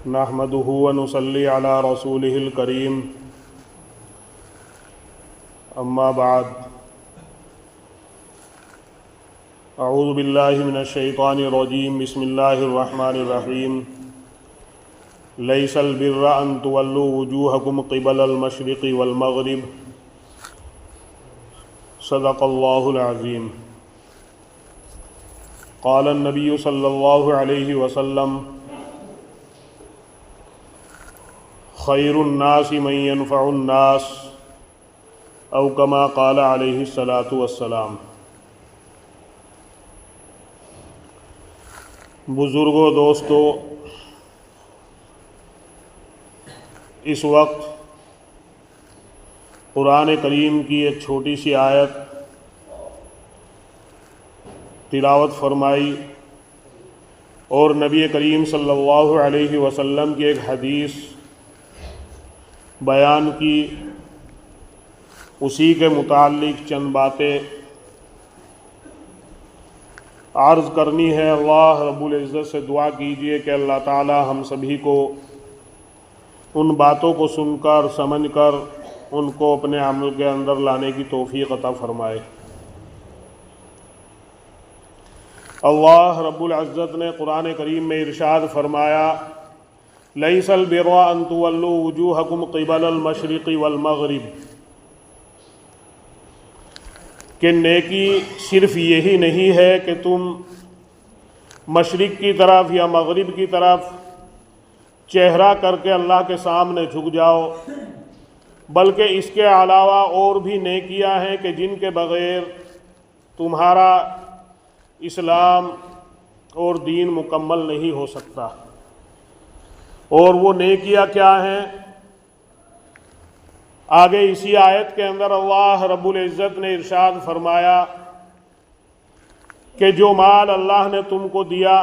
نحمده ونصلي على رسوله الكريم اما بعد اعوذ بالله من الشيطان الرجيم بسم الله الرحمن الرحيم ليس البر ان تولوا وجوهكم قبل المشرق والمغرب صدق الله العظيم قال النبي صلى الله عليه وسلم خیر الناس من ينفع الناس او کما قال علیہ الصلاۃ والسلام۔ بزرگوں، دوستو، اس وقت قرآن کریم کی ایک چھوٹی سی آیت تلاوت فرمائی اور نبی کریم صلی اللہ علیہ وسلم کی ایک حدیث بیان کی، اسی کے متعلق چند باتیں عرض کرنی ہے۔ اللہ رب العزت سے دعا کیجئے کہ اللہ تعالی ہم سبھی کو ان باتوں کو سن کر سمجھ کر ان کو اپنے عمل کے اندر لانے کی توفیق عطا فرمائے۔ اللہ رب العزت نے قرآن کریم میں ارشاد فرمایا لیس البر ان تولوا وجوہکم قبل المشرق والمغرب، کہ نیکی صرف یہی نہیں ہے کہ تم مشرق کی طرف یا مغرب کی طرف چہرہ کر کے اللہ کے سامنے جھک جاؤ، بلکہ اس کے علاوہ اور بھی نیکیاں ہیں کہ جن کے بغیر تمہارا اسلام اور دین مکمل نہیں ہو سکتا۔ اور وہ نیکیاں کیا ہیں؟ آگے اسی آیت کے اندر اللہ رب العزت نے ارشاد فرمایا کہ جو مال اللہ نے تم کو دیا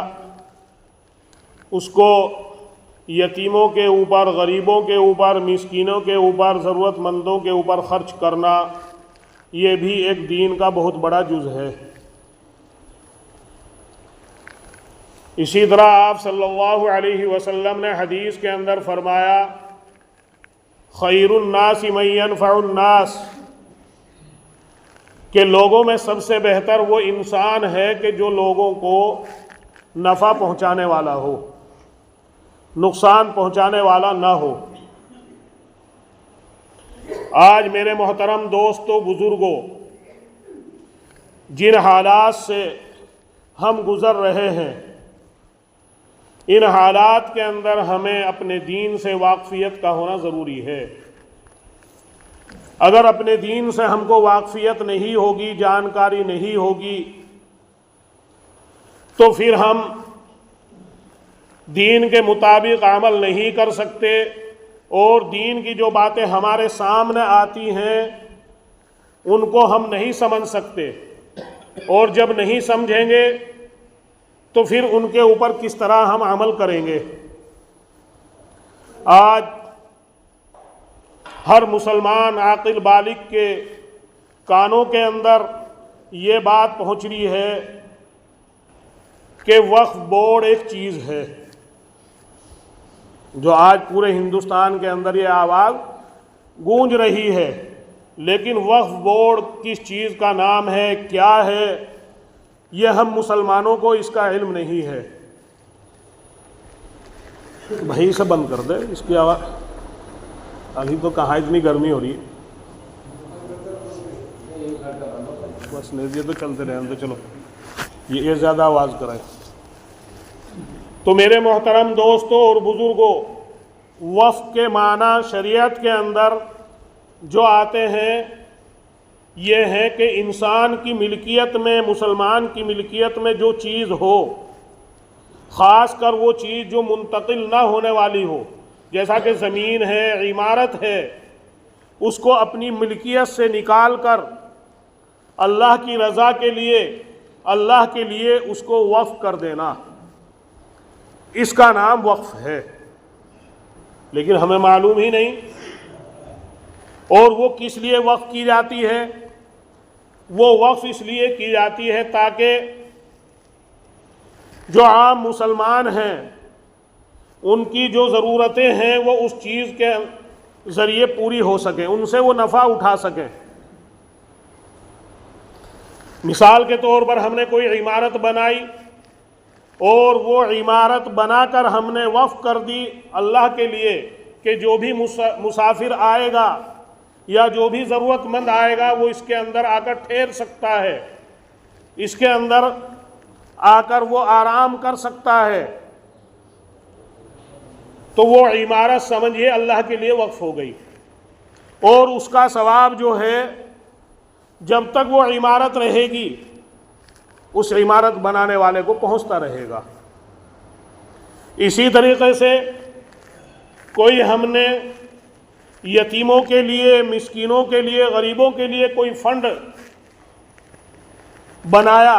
اس کو یتیموں کے اوپر، غریبوں کے اوپر، مسکینوں کے اوپر، ضرورت مندوں کے اوپر خرچ کرنا، یہ بھی ایک دین کا بہت بڑا جز ہے۔ اسی طرح آپ صلی اللہ علیہ وسلم نے حدیث کے اندر فرمایا خیر الناس من ينفع الناس، کہ لوگوں میں سب سے بہتر وہ انسان ہے کہ جو لوگوں کو نفع پہنچانے والا ہو، نقصان پہنچانے والا نہ ہو۔ آج میرے محترم دوستو، بزرگوں، جن حالات سے ہم گزر رہے ہیں، ان حالات کے اندر ہمیں اپنے دین سے واقفیت کا ہونا ضروری ہے۔ اگر اپنے دین سے ہم کو واقفیت نہیں ہوگی، جانکاری نہیں ہوگی، تو پھر ہم دین کے مطابق عمل نہیں کر سکتے، اور دین کی جو باتیں ہمارے سامنے آتی ہیں ان کو ہم نہیں سمجھ سکتے، اور جب نہیں سمجھیں گے تو پھر ان کے اوپر کس طرح ہم عمل کریں گے۔ آج ہر مسلمان عاقل بالغ کے کانوں کے اندر یہ بات پہنچ رہی ہے کہ وقف بورڈ ایک چیز ہے، جو آج پورے ہندوستان کے اندر یہ آواز گونج رہی ہے، لیکن وقف بورڈ کس چیز کا نام ہے، کیا ہے، یہ ہم مسلمانوں کو اس کا علم نہیں ہے۔ بھائی سے بند کر دے اس کی آواز، ابھی تو کہاں اتنی گرمی ہو رہی ہے، بس نہیں، یہ تو چلتے رہے، تو چلو یہ زیادہ آواز کرائے۔ تو میرے محترم دوستوں اور بزرگوں، وقف کے معنی شریعت کے اندر جو آتے ہیں یہ ہے کہ انسان کی ملکیت میں، مسلمان کی ملکیت میں جو چیز ہو، خاص کر وہ چیز جو منتقل نہ ہونے والی ہو، جیسا کہ زمین ہے، عمارت ہے، اس کو اپنی ملکیت سے نکال کر اللہ کی رضا کے لیے، اللہ کے لیے اس کو وقف کر دینا، اس کا نام وقف ہے۔ لیکن ہمیں معلوم ہی نہیں، اور وہ کس لیے وقف کی جاتی ہے؟ وہ وقف اس لیے کی جاتی ہے تاکہ جو عام مسلمان ہیں ان کی جو ضرورتیں ہیں وہ اس چیز کے ذریعے پوری ہو سکیں، ان سے وہ نفع اٹھا سکیں۔ مثال کے طور پر ہم نے کوئی عمارت بنائی اور وہ عمارت بنا کر ہم نے وقف کر دی اللہ کے لیے کہ جو بھی مسافر آئے گا یا جو بھی ضرورت مند آئے گا وہ اس کے اندر آ کر ٹھہر سکتا ہے، اس کے اندر آ کر وہ آرام کر سکتا ہے، تو وہ عمارت سمجھیے اللہ کے لیے وقف ہو گئی، اور اس کا ثواب جو ہے جب تک وہ عمارت رہے گی اس عمارت بنانے والے کو پہنچتا رہے گا۔ اسی طریقے سے کوئی ہم نے یتیموں کے لیے، مسکینوں کے لیے، غریبوں کے لیے کوئی فنڈ بنایا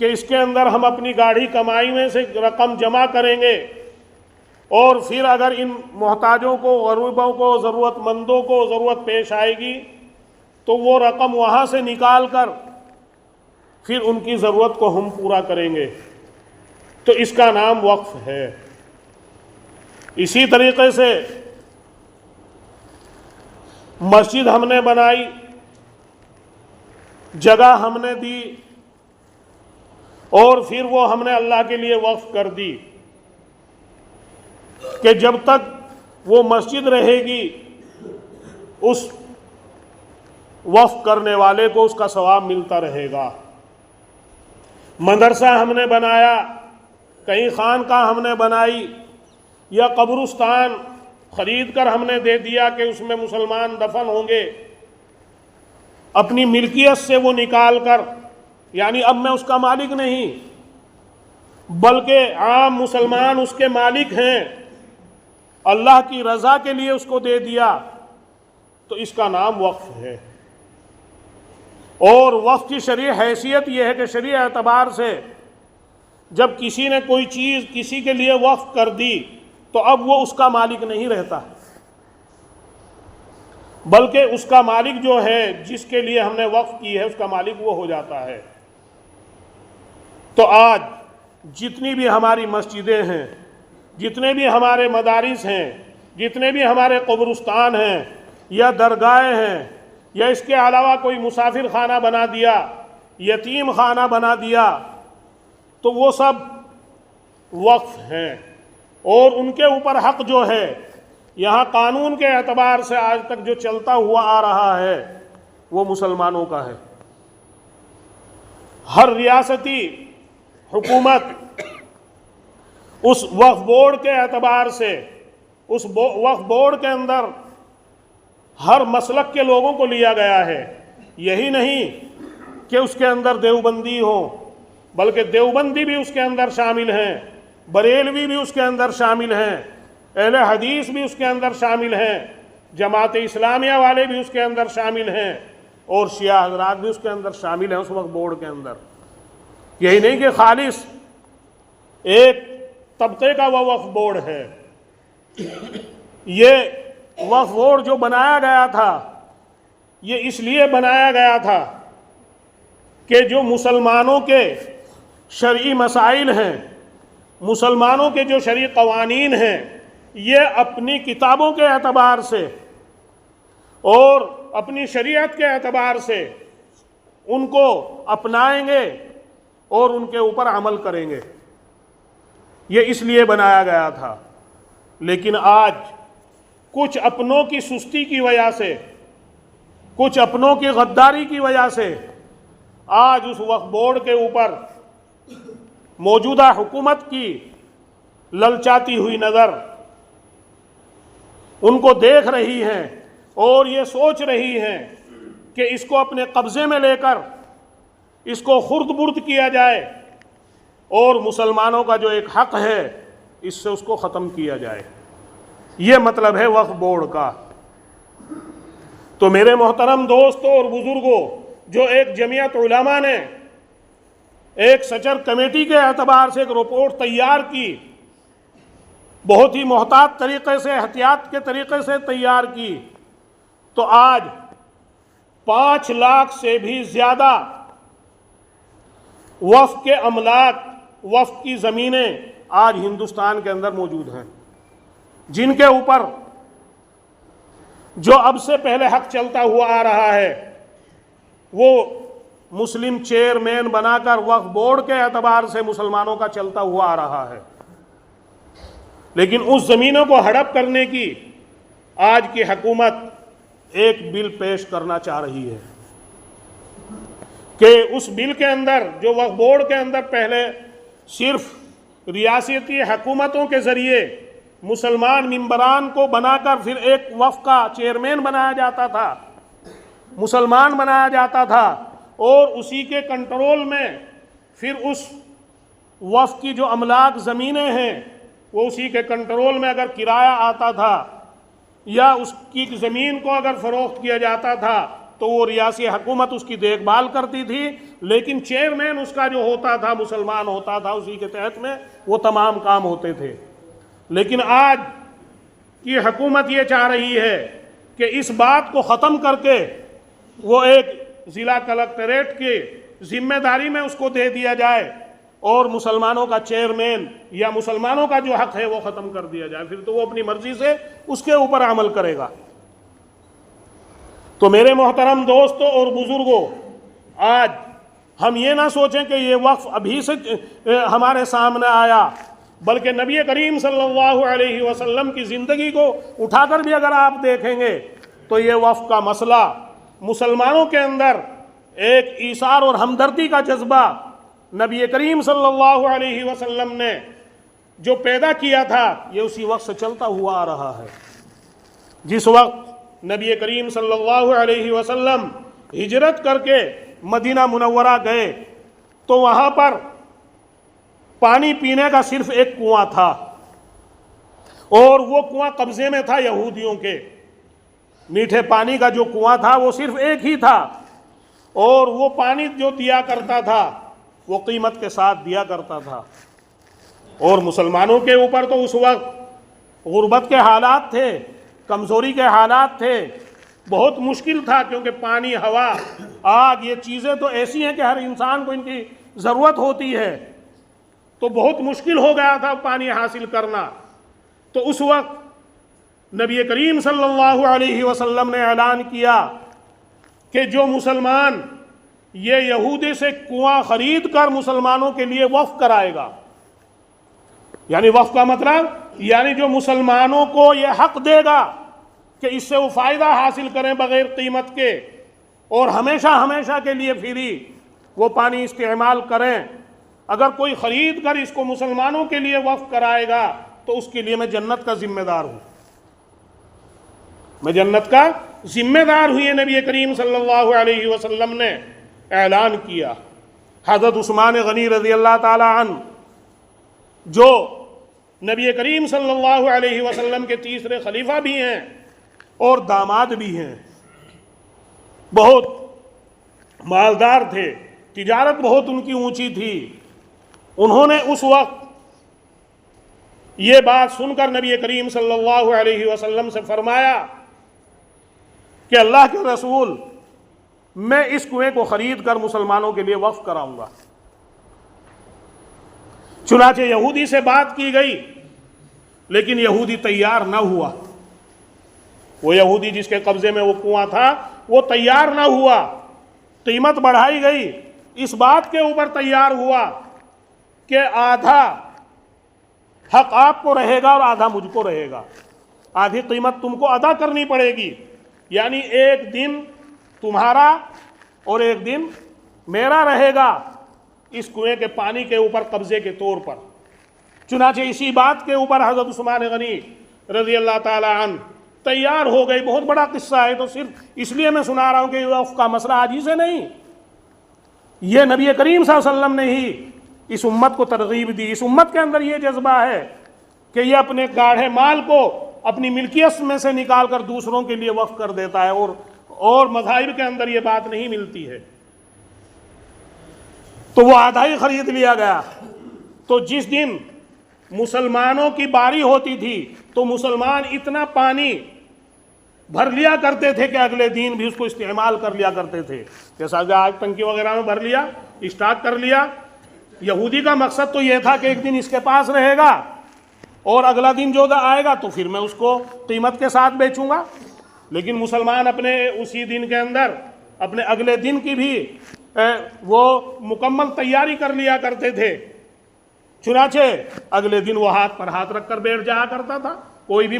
کہ اس کے اندر ہم اپنی گاڑی کمائی میں سے رقم جمع کریں گے، اور پھر اگر ان محتاجوں کو، غریبوں کو، ضرورت مندوں کو ضرورت پیش آئے گی تو وہ رقم وہاں سے نکال کر پھر ان کی ضرورت کو ہم پورا کریں گے، تو اس کا نام وقف ہے۔ اسی طریقے سے مسجد ہم نے بنائی، جگہ ہم نے دی، اور پھر وہ ہم نے اللہ کے لیے وقف کر دی کہ جب تک وہ مسجد رہے گی اس وقف کرنے والے کو اس کا ثواب ملتا رہے گا۔ مدرسہ ہم نے بنایا، کہیں خانقاہ ہم نے بنائی، یا قبرستان خرید کر ہم نے دے دیا کہ اس میں مسلمان دفن ہوں گے، اپنی ملکیت سے وہ نکال کر، یعنی اب میں اس کا مالک نہیں بلکہ عام مسلمان اس کے مالک ہیں، اللہ کی رضا کے لیے اس کو دے دیا، تو اس کا نام وقف ہے۔ اور وقف کی شرعی حیثیت یہ ہے کہ شرعی اعتبار سے جب کسی نے کوئی چیز کسی کے لیے وقف کر دی تو اب وہ اس کا مالک نہیں رہتا، بلکہ اس کا مالک جو ہے جس کے لیے ہم نے وقف کی ہے اس کا مالک وہ ہو جاتا ہے۔ تو آج جتنی بھی ہماری مسجدیں ہیں، جتنے بھی ہمارے مدارس ہیں، جتنے بھی ہمارے قبرستان ہیں یا درگاہیں ہیں، یا اس کے علاوہ کوئی مسافر خانہ بنا دیا، یتیم خانہ بنا دیا، تو وہ سب وقف ہیں، اور ان کے اوپر حق جو ہے یہاں قانون کے اعتبار سے آج تک جو چلتا ہوا آ رہا ہے وہ مسلمانوں کا ہے۔ ہر ریاستی حکومت اس وقف بورڈ کے اعتبار سے، اس وقف بورڈ کے اندر ہر مسلک کے لوگوں کو لیا گیا ہے۔ یہی نہیں کہ اس کے اندر دیوبندی ہو، بلکہ دیوبندی بھی اس کے اندر شامل ہیں، بریلوی بھی اس کے اندر شامل ہیں، اہل حدیث بھی اس کے اندر شامل ہیں، جماعت اسلامیہ والے بھی اس کے اندر شامل ہیں، اور شیعہ حضرات بھی اس کے اندر شامل ہیں اس وقف بورڈ کے اندر۔ یہی نہیں کہ خالص ایک طبقے کا وہ وقف بورڈ ہے۔ یہ وقف بورڈ جو بنایا گیا تھا یہ اس لیے بنایا گیا تھا کہ جو مسلمانوں کے شرعی مسائل ہیں، مسلمانوں کے جو شرعی قوانین ہیں، یہ اپنی کتابوں کے اعتبار سے اور اپنی شریعت کے اعتبار سے ان کو اپنائیں گے اور ان کے اوپر عمل کریں گے۔ یہ اس لیے بنایا گیا تھا، لیکن آج کچھ اپنوں کی سستی کی وجہ سے، کچھ اپنوں کی غداری کی وجہ سے آج اس وقف بورڈ کے اوپر موجودہ حکومت کی للچاتی ہوئی نظر ان کو دیکھ رہی ہیں اور یہ سوچ رہی ہیں کہ اس کو اپنے قبضے میں لے کر اس کو خرد برد کیا جائے اور مسلمانوں کا جو ایک حق ہے اس سے اس کو ختم کیا جائے۔ یہ مطلب ہے وقف بورڈ کا۔ تو میرے محترم دوستوں اور بزرگوں، جو ایک جمعیت علماء نے ایک سچر کمیٹی کے اعتبار سے ایک رپورٹ تیار کی، بہت ہی محتاط طریقے سے، احتیاط کے طریقے سے تیار کی، تو آج 5 لاکھ سے بھی زیادہ وقف کے املاک، وقف کی زمینیں آج ہندوستان کے اندر موجود ہیں، جن کے اوپر جو اب سے پہلے حق چلتا ہوا آ رہا ہے وہ مسلم چیئرمین بنا کر وقف بورڈ کے اعتبار سے مسلمانوں کا چلتا ہوا آ رہا ہے، لیکن اس زمینوں کو ہڑپ کرنے کی آج کی حکومت ایک بل پیش کرنا چاہ رہی ہے کہ اس بل کے اندر جو وقف بورڈ کے اندر پہلے صرف ریاستی حکومتوں کے ذریعے مسلمان ممبران کو بنا کر پھر ایک وقف کا چیئرمین بنایا جاتا تھا، مسلمان بنایا جاتا تھا، اور اسی کے کنٹرول میں پھر اس وقف کی جو املاک زمینیں ہیں وہ اسی کے کنٹرول میں، اگر کرایہ آتا تھا یا اس کی زمین کو اگر فروخت کیا جاتا تھا تو وہ ریاستی حکومت اس کی دیکھ بھال کرتی تھی، لیکن چیئرمین اس کا جو ہوتا تھا مسلمان ہوتا تھا، اسی کے تحت میں وہ تمام کام ہوتے تھے۔ لیکن آج کی حکومت یہ چاہ رہی ہے کہ اس بات کو ختم کر کے وہ ایک ضلع کلکٹریٹ کی ذمہ داری میں اس کو دے دیا جائے اور مسلمانوں کا چیئرمین یا مسلمانوں کا جو حق ہے وہ ختم کر دیا جائے، پھر تو وہ اپنی مرضی سے اس کے اوپر عمل کرے گا۔ تو میرے محترم دوستوں اور بزرگوں، آج ہم یہ نہ سوچیں کہ یہ وقف ابھی سے ہمارے سامنے آیا، بلکہ نبی کریم صلی اللہ علیہ وسلم کی زندگی کو اٹھا کر بھی اگر آپ دیکھیں گے تو یہ وقف کا مسئلہ مسلمانوں کے اندر ایک ایثار اور ہمدردی کا جذبہ نبی کریم صلی اللہ علیہ وسلم نے جو پیدا کیا تھا یہ اسی وقت سے چلتا ہوا آ رہا ہے۔ جس وقت نبی کریم صلی اللہ علیہ وسلم ہجرت کر کے مدینہ منورہ گئے تو وہاں پر پانی پینے کا صرف ایک کنواں تھا، اور وہ کنواں قبضے میں تھا یہودیوں کے۔ میٹھے پانی کا جو کنواں تھا وہ صرف ایک ہی تھا، اور وہ پانی جو دیا کرتا تھا وہ قیمت کے ساتھ دیا کرتا تھا، اور مسلمانوں کے اوپر تو اس وقت غربت کے حالات تھے، کمزوری کے حالات تھے، بہت مشکل تھا، کیونکہ پانی، ہوا، آگ، یہ چیزیں تو ایسی ہیں کہ ہر انسان کو ان کی ضرورت ہوتی ہے، تو بہت مشکل ہو گیا تھا پانی حاصل کرنا۔ تو اس وقت نبی کریم صلی اللہ علیہ وسلم نے اعلان کیا کہ جو مسلمان یہ یہودی سے کنواں خرید کر مسلمانوں کے لیے وقف کرائے گا، یعنی وقف کا مطلب یعنی جو مسلمانوں کو یہ حق دے گا کہ اس سے وہ فائدہ حاصل کریں بغیر قیمت کے اور ہمیشہ ہمیشہ کے لیے فری وہ پانی استعمال کریں، اگر کوئی خرید کر اس کو مسلمانوں کے لیے وقف کرائے گا تو اس کے لیے میں جنت کا ذمہ دار ہوں، میں جنت کا ذمہ دار ہوں۔ یہ نبی کریم صلی اللہ علیہ وسلم نے اعلان کیا۔ حضرت عثمان غنی رضی اللہ تعالی عنہ جو نبی کریم صلی اللہ علیہ وسلم کے تیسرے خلیفہ بھی ہیں اور داماد بھی ہیں، بہت مالدار تھے، تجارت بہت ان کی اونچی تھی، انہوں نے اس وقت یہ بات سن کر نبی کریم صلی اللہ علیہ وسلم سے فرمایا کہ اللہ کے رسول، میں اس کنویں کو خرید کر مسلمانوں کے لیے وقف کراؤں گا۔ چنانچہ یہودی سے بات کی گئی، لیکن یہودی تیار نہ ہوا، وہ یہودی جس کے قبضے میں وہ کنواں تھا وہ تیار نہ ہوا، قیمت بڑھائی گئی، اس بات کے اوپر تیار ہوا کہ آدھا حق آپ کو رہے گا اور آدھا مجھ کو رہے گا، آدھی قیمت تم کو ادا کرنی پڑے گی، یعنی ایک دن تمہارا اور ایک دن میرا رہے گا اس کنویں کے پانی کے اوپر قبضے کے طور پر۔ چنانچہ اسی بات کے اوپر حضرت عثمان غنی رضی اللہ تعالی عنہ تیار ہو گئی۔ بہت بڑا قصہ ہے، تو صرف اس لیے میں سنا رہا ہوں کہ وقف کا مسئلہ آج ہی سے نہیں، یہ نبی کریم صلی اللہ علیہ وسلم نے ہی اس امت کو ترغیب دی۔ اس امت کے اندر یہ جذبہ ہے کہ یہ اپنے گاڑھے مال کو اپنی ملکیت میں سے نکال کر دوسروں کے لیے وقف کر دیتا ہے، اور مذاہب کے اندر یہ بات نہیں ملتی ہے۔ تو وہ آدھا ہی خرید لیا گیا۔ تو جس دن مسلمانوں کی باری ہوتی تھی تو مسلمان اتنا پانی بھر لیا کرتے تھے کہ اگلے دن بھی اس کو استعمال کر لیا کرتے تھے، جیسا کہ آج ٹنکی وغیرہ میں بھر لیا، اسٹاک کر لیا، یہودی کا مقصد تو یہ تھا کہ ایک دن اس کے پاس رہے گا اور اگلا دن جو آئے گا تو پھر میں اس کو قیمت کے ساتھ بیچوں گا، لیکن مسلمان اپنے اسی دن کے اندر اپنے اگلے دن کی بھی وہ مکمل تیاری کر لیا کرتے تھے، چنانچہ اگلے دن وہ ہاتھ پر ہاتھ رکھ کر بیٹھ جایا کرتا تھا، کوئی بھی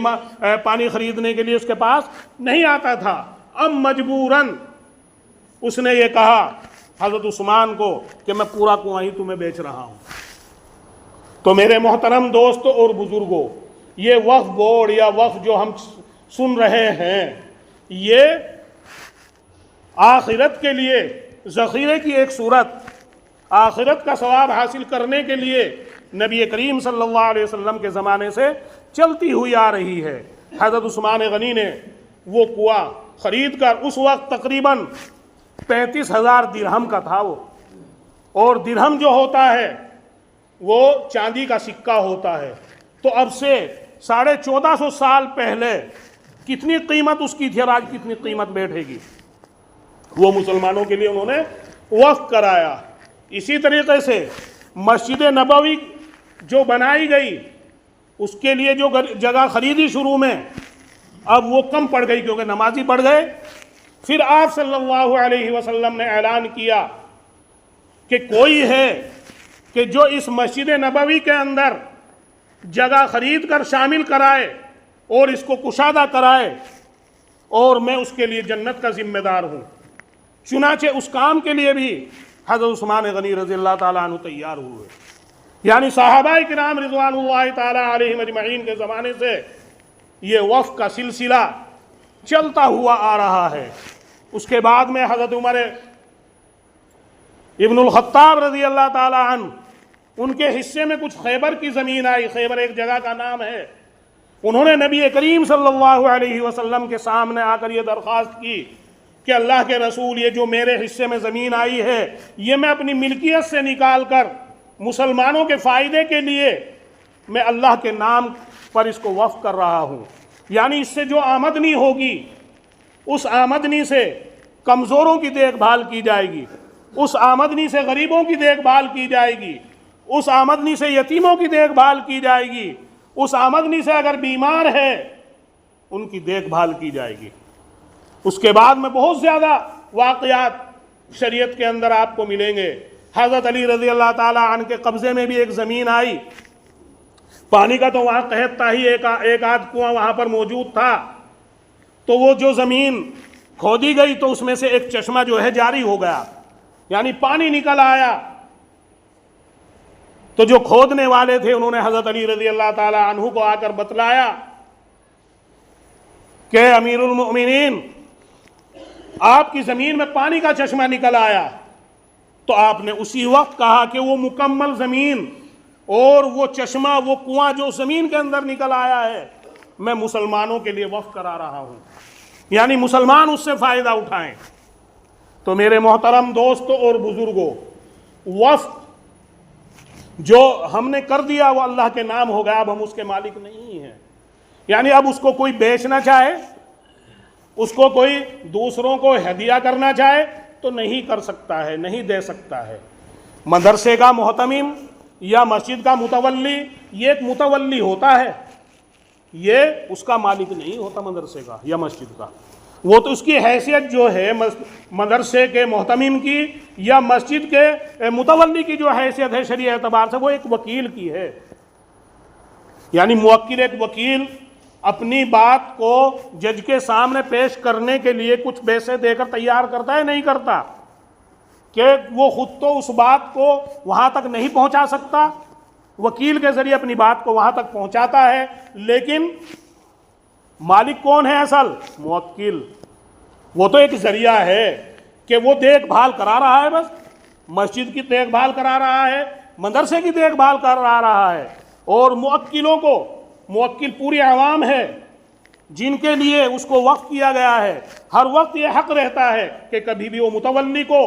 پانی خریدنے کے لیے اس کے پاس نہیں آتا تھا۔ اب مجبوراً اس نے یہ کہا حضرت عثمان کو کہ میں پورا کنواں ہی تمہیں بیچ رہا ہوں۔ تو میرے محترم دوستوں اور بزرگوں، یہ وقف بورڈ یا وقف جو ہم سن رہے ہیں، یہ آخرت کے لیے ذخیرے کی ایک صورت، آخرت کا ثواب حاصل کرنے کے لیے نبی کریم صلی اللہ علیہ وسلم کے زمانے سے چلتی ہوئی آ رہی ہے۔ حضرت عثمان غنی نے وہ کنواں خرید کر، اس وقت تقریباً 35,000 درہم کا تھا وہ، اور درہم جو ہوتا ہے وہ چاندی کا سکہ ہوتا ہے، تو اب سے 1450 سال پہلے کتنی قیمت اس کی تھی اور آج کتنی قیمت بیٹھے گی، وہ مسلمانوں کے لیے انہوں نے وقف کرایا۔ اسی طریقے سے مسجد نبوی جو بنائی گئی، اس کے لیے جو جگہ خریدی شروع میں، اب وہ کم پڑ گئی کیونکہ نمازی بڑھ گئے۔ پھر آپ صلی اللہ علیہ وسلم نے اعلان کیا کہ کوئی ہے کہ جو اس مسجد نبوی کے اندر جگہ خرید کر شامل کرائے اور اس کو کشادہ کرائے، اور میں اس کے لیے جنت کا ذمہ دار ہوں۔ چنانچہ اس کام کے لیے بھی حضرت عثمان غنی رضی اللہ تعالیٰ عنہ تیار ہوئے، یعنی صحابہ کرام رضوان اللہ تعالیٰ علیہم اجمعین کے زمانے سے یہ وقف کا سلسلہ چلتا ہوا آ رہا ہے۔ اس کے بعد میں حضرت عمر ابن الخطاب رضی اللہ تعالیٰ عنہ، ان کے حصے میں کچھ خیبر کی زمین آئی، خیبر ایک جگہ کا نام ہے، انہوں نے نبی کریم صلی اللہ علیہ وسلم کے سامنے آ کر یہ درخواست کی کہ اللہ کے رسول، یہ جو میرے حصے میں زمین آئی ہے، یہ میں اپنی ملکیت سے نکال کر مسلمانوں کے فائدے کے لیے میں اللہ کے نام پر اس کو وقف کر رہا ہوں، یعنی اس سے جو آمدنی ہوگی، اس آمدنی سے کمزوروں کی دیکھ بھال کی جائے گی، اس آمدنی سے غریبوں کی دیکھ بھال کی جائے گی، اس آمدنی سے یتیموں کی دیکھ بھال کی جائے گی، اس آمدنی سے اگر بیمار ہے ان کی دیکھ بھال کی جائے گی۔ اس کے بعد میں بہت زیادہ واقعات شریعت کے اندر آپ کو ملیں گے۔ حضرت علی رضی اللہ تعالیٰ عنہ کے قبضے میں بھی ایک زمین آئی، پانی کا تو وہاں قحط تھا ہی، ایک آدھ کنواں وہاں پر موجود تھا، تو وہ جو زمین کھودی گئی تو اس میں سے ایک چشمہ جو ہے جاری ہو گیا، یعنی پانی نکل آیا۔ تو جو کھودنے والے تھے انہوں نے حضرت علی رضی اللہ تعالیٰ عنہ کو آ کر بتلایا کہ امیر المؤمنین، آپ کی زمین میں پانی کا چشمہ نکل آیا۔ تو آپ نے اسی وقت کہا کہ وہ مکمل زمین اور وہ چشمہ، وہ کنواں جو زمین کے اندر نکل آیا ہے، میں مسلمانوں کے لیے وقف کرا رہا ہوں، یعنی مسلمان اس سے فائدہ اٹھائیں۔ تو میرے محترم دوستوں اور بزرگوں، وقف جو ہم نے کر دیا وہ اللہ کے نام ہو گیا، اب ہم اس کے مالک نہیں ہیں، یعنی اب اس کو کوئی بیچنا چاہے، اس کو کوئی دوسروں کو ہدیہ کرنا چاہے تو نہیں کر سکتا ہے، نہیں دے سکتا ہے۔ مدرسے کا محتمم یا مسجد کا متولی، یہ ایک متولی ہوتا ہے، یہ اس کا مالک نہیں ہوتا مدرسے کا یا مسجد کا، وہ تو اس کی حیثیت جو ہے مدرسے کے محتمم کی یا مسجد کے متولی کی جو حیثیت ہے شرعی اعتبار سے، وہ ایک وکیل کی ہے، یعنی موکل ایک وکیل اپنی بات کو جج کے سامنے پیش کرنے کے لیے کچھ پیسے دے کر تیار کرتا ہے، نہیں کرتا، کہ وہ خود تو اس بات کو وہاں تک نہیں پہنچا سکتا، وکیل کے ذریعے اپنی بات کو وہاں تک پہنچاتا ہے، لیکن مالک کون ہے اصل؟ موکل۔ وہ تو ایک ذریعہ ہے کہ وہ دیکھ بھال کرا رہا ہے، بس مسجد کی دیکھ بھال کرا رہا ہے، مدرسے کی دیکھ بھال کرا رہا ہے، اور موکلوں کو، موکل پوری عوام ہے جن کے لیے اس کو وقف کیا گیا ہے، ہر وقت یہ حق رہتا ہے کہ کبھی بھی وہ متولی کو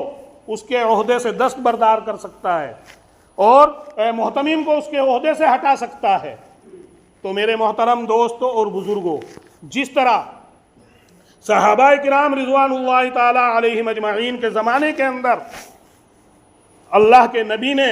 اس کے عہدے سے دستبردار کر سکتا ہے اور محتمم کو اس کے عہدے سے ہٹا سکتا ہے۔ تو میرے محترم دوستوں اور بزرگوں، جس طرح صحابہ کرام رضوان اللہ تعالیٰ علیہم اجمعین کے زمانے کے اندر اللہ کے نبی نے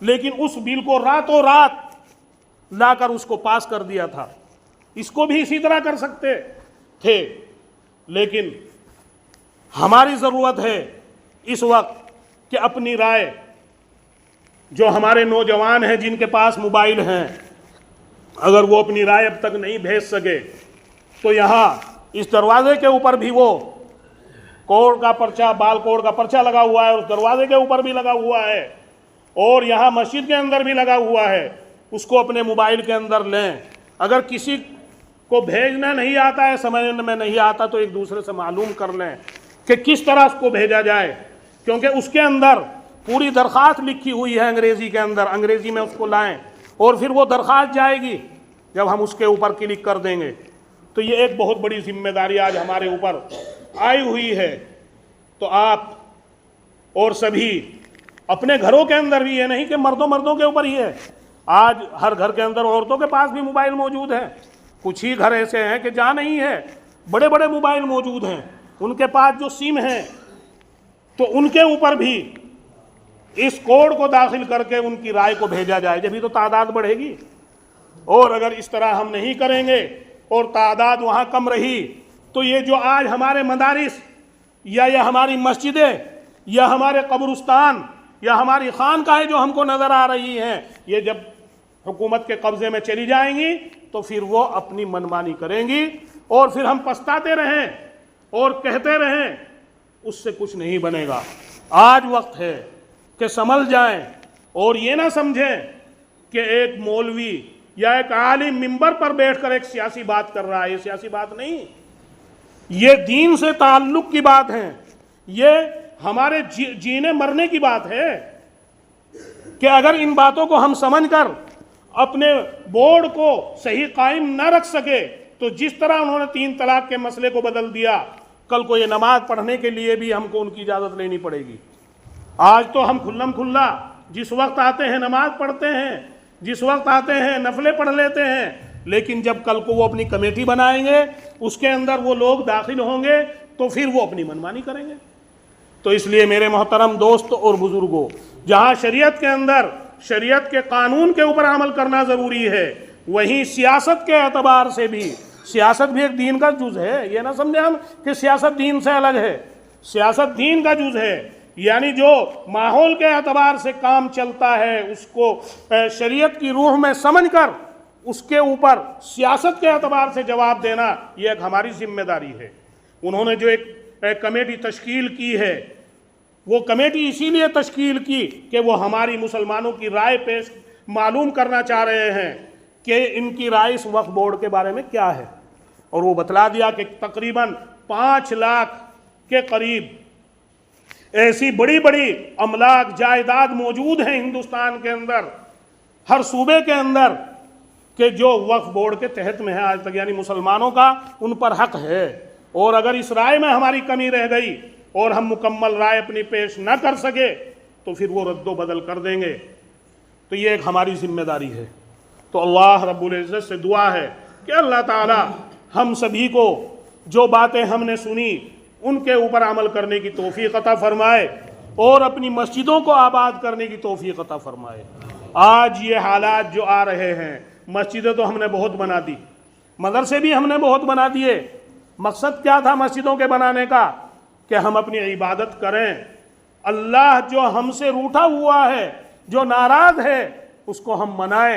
لیکن اس بل کو راتوں رات لا کر اس کو پاس کر دیا تھا. اس کو بھی اسی طرح کر سکتے تھے، لیکن ہماری ضرورت ہے اس وقت کہ اپنی رائے، جو ہمارے نوجوان ہیں جن کے پاس موبائل ہیں، اگر وہ اپنی رائے اب تک نہیں بھیج سکے تو یہاں اس دروازے کے اوپر بھی وہ کوڑ کا پرچہ، بال کوڑ کا پرچہ لگا ہوا ہے، اس دروازے کے اوپر بھی لگا ہوا ہے، اور یہاں مسجد کے اندر بھی لگا ہوا ہے. اس کو اپنے موبائل کے اندر لیں. اگر کسی کو بھیجنا نہیں آتا ہے، سمجھنے میں نہیں آتا، تو ایک دوسرے سے معلوم کر لیں کہ کس طرح اس کو بھیجا جائے، کیونکہ اس کے اندر پوری درخواست لکھی ہوئی ہے انگریزی کے اندر. انگریزی میں اس کو لائیں اور پھر وہ درخواست جائے گی جب ہم اس کے اوپر کلک کر دیں گے. تو یہ ایک بہت بڑی ذمہ داری آج ہمارے اوپر آئی ہوئی ہے. تو آپ اور سبھی اپنے گھروں کے اندر بھی، یہ نہیں کہ مردوں کے اوپر ہی ہے، آج ہر گھر کے اندر عورتوں کے پاس بھی موبائل موجود ہیں. کچھ ہی گھر ایسے ہیں کہ جہاں نہیں ہے، بڑے بڑے موبائل موجود ہیں، ان کے پاس جو سم ہیں، تو ان کے اوپر بھی اس کوڈ کو داخل کر کے ان کی رائے کو بھیجا جائے، جبھی تو تعداد بڑھے گی. اور اگر اس طرح ہم نہیں کریں گے اور تعداد وہاں کم رہی، تو یہ جو آج ہمارے مدارس یا یہ ہماری مسجدیں یا ہمارے قبرستان یا ہماری خانقاہیں جو ہم کو نظر آ رہی ہیں، یہ جب حکومت کے قبضے میں چلی جائیں گی تو پھر وہ اپنی منمانی کریں گی، اور پھر ہم پچھتاتے رہیں اور کہتے رہیں، اس سے کچھ نہیں بنے گا. آج وقت ہے کہ سنبھل جائیں اور یہ نہ سمجھیں کہ ایک مولوی یا ایک عالم منبر پر بیٹھ کر ایک سیاسی بات کر رہا ہے. یہ سیاسی بات نہیں، یہ دین سے تعلق کی بات ہے، یہ ہمارے جینے مرنے کی بات ہے. کہ اگر ان باتوں کو ہم سمجھ کر اپنے بورڈ کو صحیح قائم نہ رکھ سکے، تو جس طرح انہوں نے 3 طلاق کے مسئلے کو بدل دیا، کل کو یہ نماز پڑھنے کے لیے بھی ہم کو ان کی اجازت لینی پڑے گی. آج تو ہم کھلم کھلا جس وقت آتے ہیں نماز پڑھتے ہیں، جس وقت آتے ہیں نفلیں پڑھ لیتے ہیں، لیکن جب کل کو وہ اپنی کمیٹی بنائیں گے، اس کے اندر وہ لوگ داخل ہوں گے، تو پھر وہ اپنی منمانی کریں گے. تو اس لیے میرے محترم دوست اور بزرگوں، جہاں شریعت کے اندر شریعت کے قانون کے اوپر عمل کرنا ضروری ہے، وہیں سیاست کے اعتبار سے بھی، سیاست بھی ایک دین کا جز ہے. یہ نہ سمجھیں ہم کہ سیاست دین سے الگ ہے، سیاست دین کا جز ہے. یعنی جو ماحول کے اعتبار سے کام چلتا ہے، اس کو شریعت کی روح میں سمجھ کر اس کے اوپر سیاست کے اعتبار سے جواب دینا، یہ ایک ہماری ذمہ داری ہے. انہوں نے جو ایک کمیٹی تشکیل کی ہے، وہ کمیٹی اسی لیے تشکیل کی کہ وہ ہماری مسلمانوں کی رائے پیش معلوم کرنا چاہ رہے ہیں کہ ان کی رائے اس وقف بورڈ کے بارے میں کیا ہے. اور وہ بتلا دیا کہ تقریباً 5 لاکھ کے قریب ایسی بڑی بڑی املاک جائیداد موجود ہیں ہندوستان کے اندر، ہر صوبے کے اندر، کہ جو وقف بورڈ کے تحت میں ہے آج تک، یعنی مسلمانوں کا ان پر حق ہے. اور اگر اس رائے میں ہماری کمی رہ گئی اور ہم مکمل رائے اپنی پیش نہ کر سکے، تو پھر وہ رد و بدل کر دیں گے. تو یہ ایک ہماری ذمہ داری ہے. تو اللہ رب العزت سے دعا ہے کہ اللہ تعالی ہم سبھی کو جو باتیں ہم نے سنی ان کے اوپر عمل کرنے کی توفیق عطا فرمائے، اور اپنی مسجدوں کو آباد کرنے کی توفیق عطا فرمائے. آج یہ حالات جو آ رہے ہیں، مسجدیں تو ہم نے بہت بنا دی، مدرسے بھی ہم نے بہت بنا دیے. مقصد کیا تھا مسجدوں کے بنانے کا؟ کہ ہم اپنی عبادت کریں. اللہ جو ہم سے روٹھا ہوا ہے، جو ناراض ہے، اس کو ہم منائیں.